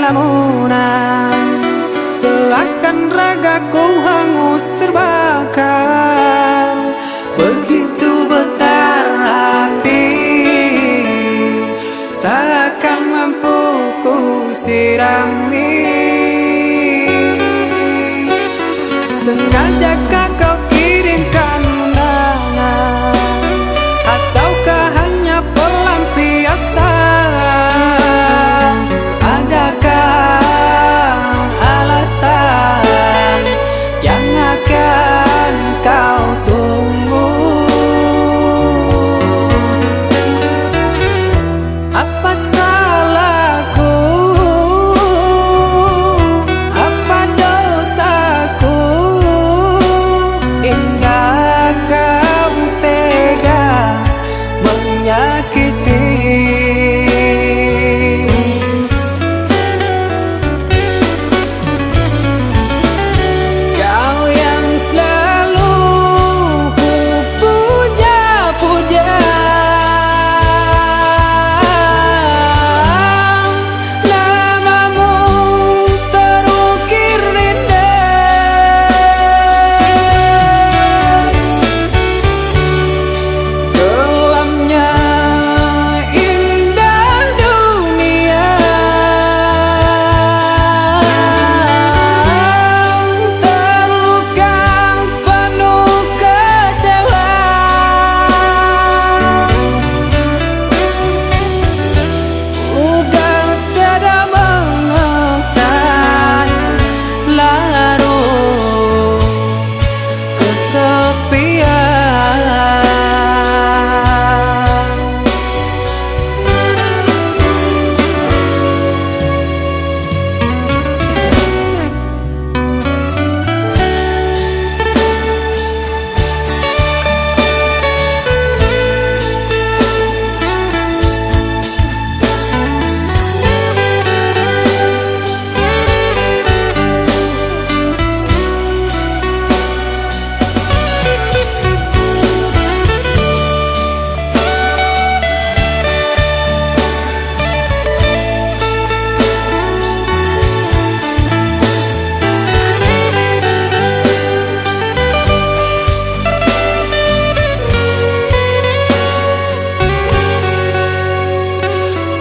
lamunan, seakan ragaku hangus terbakar. Begitu besar api, takkan mampu ku sirami. Sengajakah kau kirimkan undangan, ataukah hanya pelampiasan? Adakah alasan yang akan kau tunggu? Apa salahku? Apa dosaku? Hingga kau tega menyakiti. Kau yang selalu ku puja-puja, namamu terukir indah. Kelamnya indah dunia, terluka penuh kecewa. Udah tiada mengesan, larut kesepian.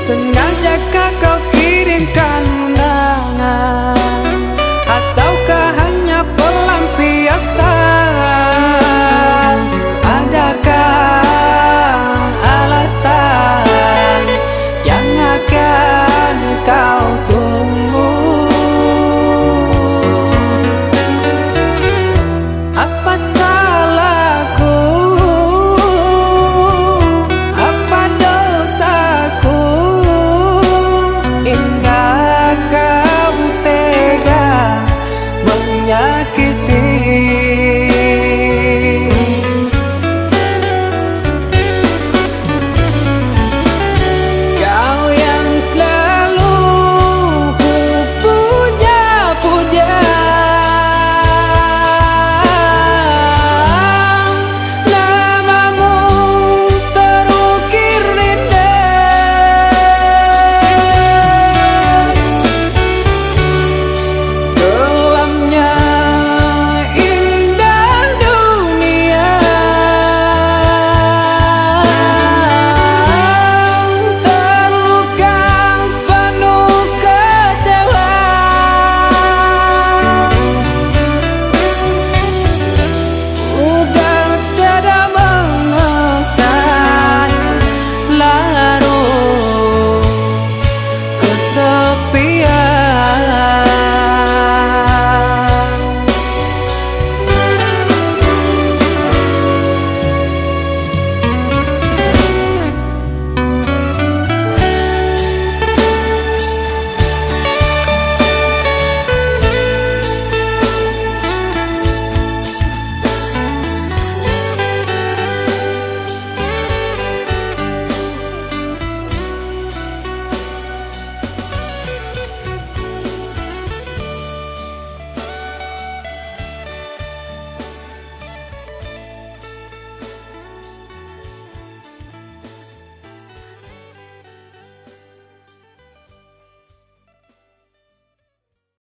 Sengajakah kau kirimkan undangan, ataukah hanya pelampiasan? Adakah alasan yang akan kau tunggu? Apa salahku? Apa dosaku? Hingga kau tega menyakiti. Kau yang selalu ku puja-puja, namamu terukir indah. Kelamnya indah dunia, terluka penuh kecewa. Udah tiada mengesan, larut kesepian.